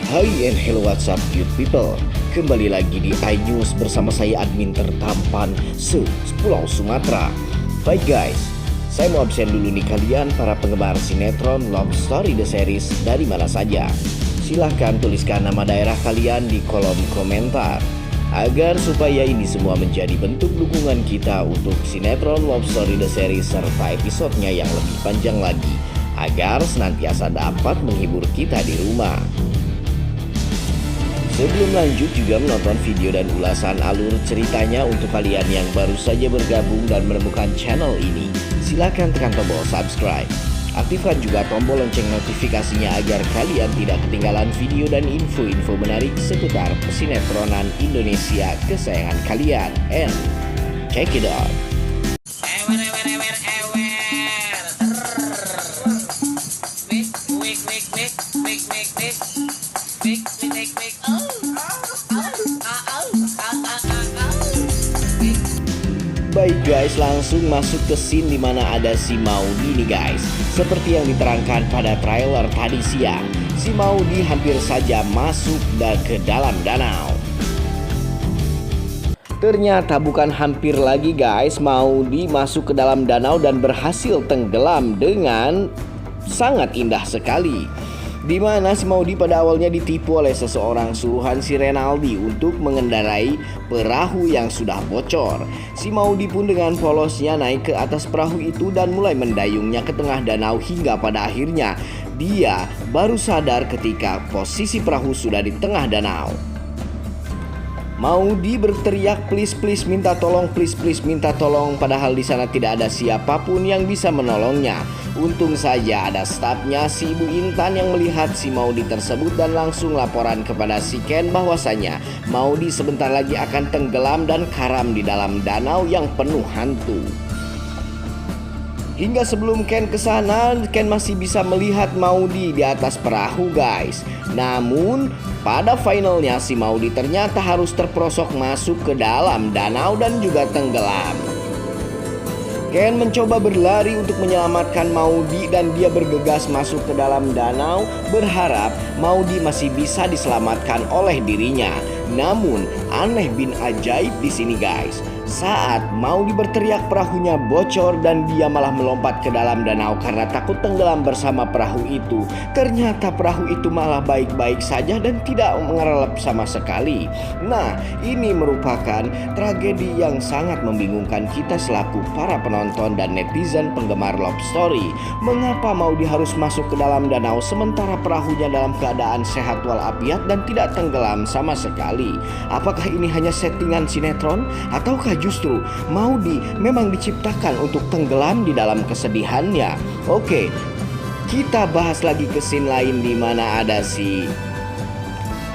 Hai and hello, what's up you people. Kembali lagi di iNews bersama saya admin tertampan se-Pulau Sumatera. Baik guys, saya mau absen dulu nih kalian para penggemar sinetron Love Story The Series dari mana saja. Silahkan tuliskan nama daerah kalian di kolom komentar, agar supaya ini semua menjadi bentuk dukungan kita untuk sinetron Love Story The Series serta episodenya yang lebih panjang lagi, agar senantiasa dapat menghibur kita di rumah. Sebelum lanjut juga menonton video dan ulasan alur ceritanya untuk kalian yang baru saja bergabung dan menemukan channel ini, silakan tekan tombol subscribe. Aktifkan juga tombol lonceng notifikasinya agar kalian tidak ketinggalan video dan info-info menarik seputar persinetronan Indonesia kesayangan kalian. And check it out. Baik guys, langsung masuk ke scene dimana ada si Maudy nih guys. Seperti yang diterangkan pada trailer tadi siang, si Maudy hampir saja masuk ke dalam danau. Ternyata bukan hampir lagi guys, Maudy masuk ke dalam danau dan berhasil tenggelam dengan sangat indah sekali. Di mana si Maudy pada awalnya ditipu oleh seseorang suruhan si Renaldi untuk mengendarai perahu yang sudah bocor. Si Maudy pun dengan polosnya naik ke atas perahu itu dan mulai mendayungnya ke tengah danau hingga pada akhirnya dia baru sadar ketika posisi perahu sudah di tengah danau. Maudy berteriak please minta tolong, please minta tolong, padahal di sana tidak ada siapapun yang bisa menolongnya. Untung saja ada stafnya si Ibu Intan yang melihat si Maudy tersebut dan langsung laporan kepada si Ken bahwasanya Maudy sebentar lagi akan tenggelam dan karam di dalam danau yang penuh hantu. Hingga sebelum Ken kesana, Ken masih bisa melihat Maudy di atas perahu guys. Namun pada finalnya si Maudy ternyata harus terperosok masuk ke dalam danau dan juga tenggelam. Ken mencoba berlari untuk menyelamatkan Maudy dan dia bergegas masuk ke dalam danau berharap Maudy masih bisa diselamatkan oleh dirinya. Namun aneh bin ajaib di sini guys. Saat Maudy berteriak perahunya bocor dan dia malah melompat ke dalam danau karena takut tenggelam bersama perahu itu. Ternyata perahu itu malah baik-baik saja dan tidak mengerelep sama sekali. Nah, ini merupakan tragedi yang sangat membingungkan kita selaku para penonton dan netizen penggemar Love Story. Mengapa Maudy harus masuk ke dalam danau sementara perahunya dalam keadaan sehat walafiat dan tidak tenggelam sama sekali? Apakah ini hanya settingan sinetron ataukah justru Maudy memang diciptakan untuk tenggelam di dalam kesedihannya? Oke, kita bahas lagi ke scene lain di mana ada si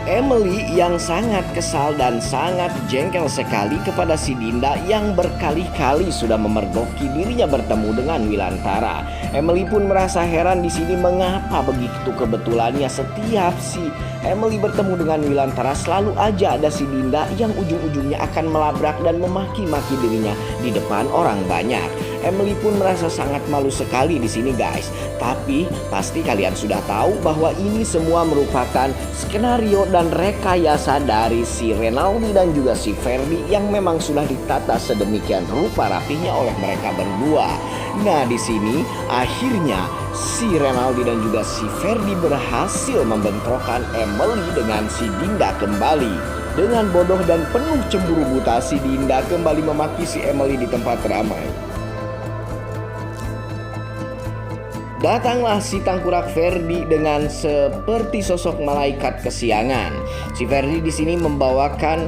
Emily yang sangat kesal dan sangat jengkel sekali kepada si Dinda yang berkali-kali sudah memergoki dirinya bertemu dengan Wilantara. Emily pun merasa heran di sini mengapa begitu kebetulannya setiap si Emily bertemu dengan Wilantara selalu aja ada si Dinda yang ujung-ujungnya akan melabrak dan memaki-maki dirinya di depan orang banyak. Emily pun merasa sangat malu sekali di sini guys. Tapi pasti kalian sudah tahu bahwa ini semua merupakan skenario dan rekayasa dari si Renaldi dan juga si Ferdi yang memang sudah ditata sedemikian rupa rapihnya oleh mereka berdua. Nah, di sini akhirnya si Renaldi dan juga si Ferdi berhasil membentrokan Emily dengan si Dinda kembali. Dengan bodoh dan penuh cemburu buta, si Dinda kembali memaki si Emily di tempat ramai. Datanglah si tangkurak Ferdi dengan seperti sosok malaikat kesiangan. Si Ferdi di sini membawakan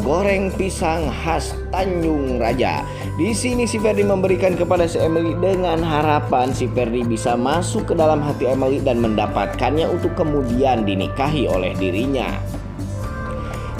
goreng pisang khas Tanjung Raja. Di sini si Ferdi memberikan kepada si Emily dengan harapan si Ferdi bisa masuk ke dalam hati Emily dan mendapatkannya untuk kemudian dinikahi oleh dirinya.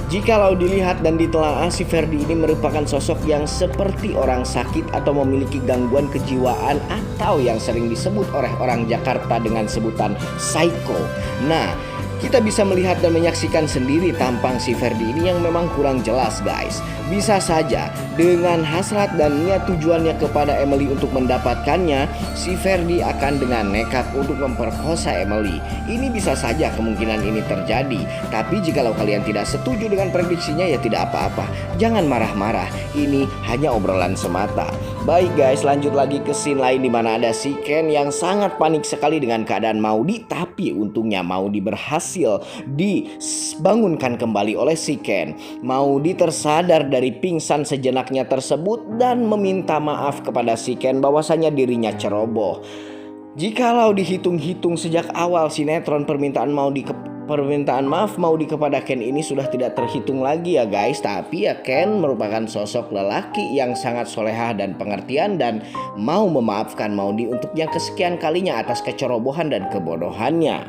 Jikalau dilihat dan ditelaah, si Ferdi ini merupakan sosok yang seperti orang sakit atau memiliki gangguan kejiwaan atau yang sering disebut oleh orang Jakarta dengan sebutan psycho. Nah, Kita bisa melihat dan menyaksikan sendiri tampang si Ferdi ini yang memang kurang jelas guys. Bisa saja dengan hasrat dan niat tujuannya kepada Emily untuk mendapatkannya, si Ferdi akan dengan nekat untuk memperkosa Emily. Ini bisa saja kemungkinan ini terjadi. Tapi jikalau kalian tidak setuju dengan prediksinya ya tidak apa-apa. Jangan marah-marah, ini hanya obrolan semata. Baik guys, lanjut lagi ke scene lain di mana ada si Ken yang sangat panik sekali dengan keadaan Maudy. Tapi untungnya Maudy berhasil dibangunkan kembali oleh si Ken. Maudy tersadar dari pingsan sejenaknya tersebut dan meminta maaf kepada si Ken bahwasanya dirinya ceroboh. Jikalau dihitung-hitung sejak awal sinetron permintaan maaf Maudy kepada Ken ini sudah tidak terhitung lagi ya guys. Tapi ya Ken merupakan sosok lelaki yang sangat solehah dan pengertian dan mau memaafkan Maudy untuk yang kesekian kalinya atas kecerobohan dan kebodohannya.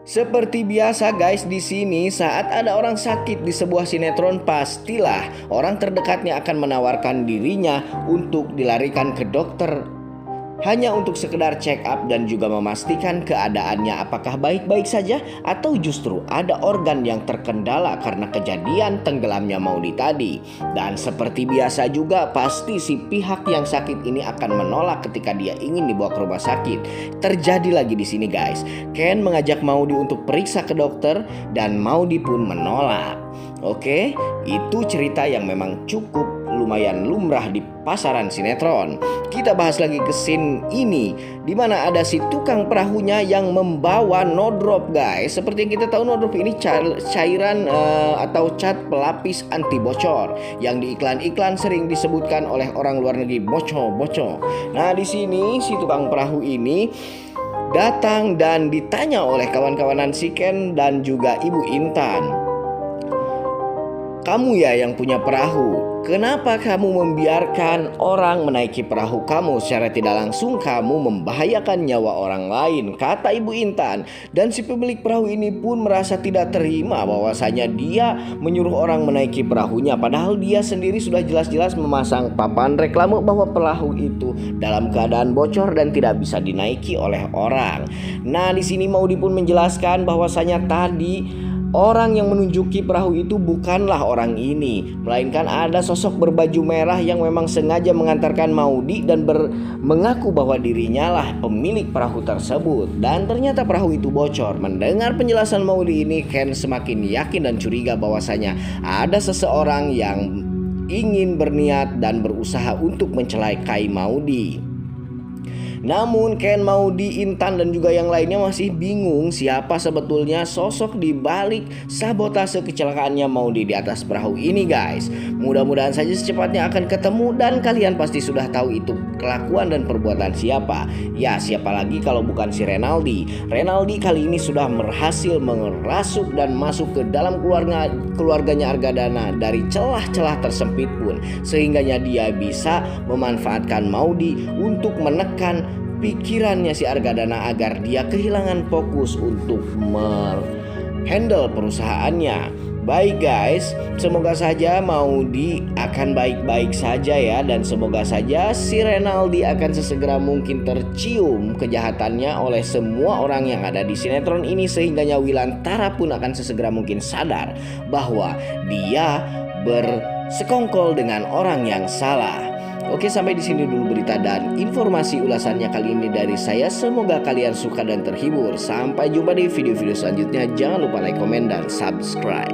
Seperti biasa guys, di sini saat ada orang sakit di sebuah sinetron, pastilah orang terdekatnya akan menawarkan dirinya untuk dilarikan ke dokter hanya untuk sekedar check up dan juga memastikan keadaannya apakah baik-baik saja atau justru ada organ yang terkendala karena kejadian tenggelamnya Maudy tadi. Dan seperti biasa juga pasti si pihak yang sakit ini akan menolak ketika dia ingin dibawa ke rumah sakit. Terjadi lagi di sini guys. Ken mengajak Maudy untuk periksa ke dokter dan Maudy pun menolak. Oke, itu cerita yang memang cukup lumayan lumrah di pasaran sinetron. Kita bahas lagi ke scene ini di mana ada si tukang perahunya yang membawa no drop guys. Seperti yang kita tahu, no drop ini cairan atau cat pelapis anti bocor yang di iklan-iklan sering disebutkan oleh orang luar negeri boco. Nah, di sini si tukang perahu ini datang dan ditanya oleh kawan-kawanan si Ken dan juga Ibu Intan. Kamu ya yang punya perahu, kenapa kamu membiarkan orang menaiki perahu kamu? Secara tidak langsung kamu membahayakan nyawa orang lain, kata Ibu Intan. Dan si pemilik perahu ini pun merasa tidak terima bahwasanya dia menyuruh orang menaiki perahunya, padahal dia sendiri sudah jelas-jelas memasang papan reklame bahwa perahu itu dalam keadaan bocor dan tidak bisa dinaiki oleh orang. Nah, di sini Maudy pun menjelaskan bahwasanya tadi orang yang menunjuki perahu itu bukanlah orang ini, melainkan ada sosok berbaju merah yang memang sengaja mengantarkan Maudy dan mengaku bahwa dirinya lah pemilik perahu tersebut. Dan ternyata perahu itu bocor. Mendengar penjelasan Maudy ini, Ken semakin yakin dan curiga bahwasanya ada seseorang yang ingin berniat dan berusaha untuk mencelakai Maudy. Namun Ken, Maudy, Intan dan juga yang lainnya masih bingung siapa sebetulnya sosok di balik sabotase kecelakaannya Maudy di atas perahu ini guys. Mudah-mudahan saja secepatnya akan ketemu dan kalian pasti sudah tahu itu kelakuan dan perbuatan siapa. Ya, siapa lagi kalau bukan si Renaldi. Renaldi kali ini sudah berhasil mengerasuk dan masuk ke dalam keluarganya Argadana dari celah-celah tersempit pun, sehingganya dia bisa memanfaatkan Maudy untuk menekan pikirannya si Argadana agar dia kehilangan fokus untuk menghandle perusahaannya. Baik guys, semoga saja Maudy akan baik-baik saja ya. Dan semoga saja si Renaldi akan sesegera mungkin tercium kejahatannya oleh semua orang yang ada di sinetron ini, sehingganya Wilantara pun akan sesegera mungkin sadar bahwa dia bersekongkol dengan orang yang salah. Oke, sampai di sini dulu berita dan informasi ulasannya kali ini dari saya. Semoga kalian suka dan terhibur. Sampai jumpa di video-video selanjutnya. Jangan lupa like, komen, dan subscribe.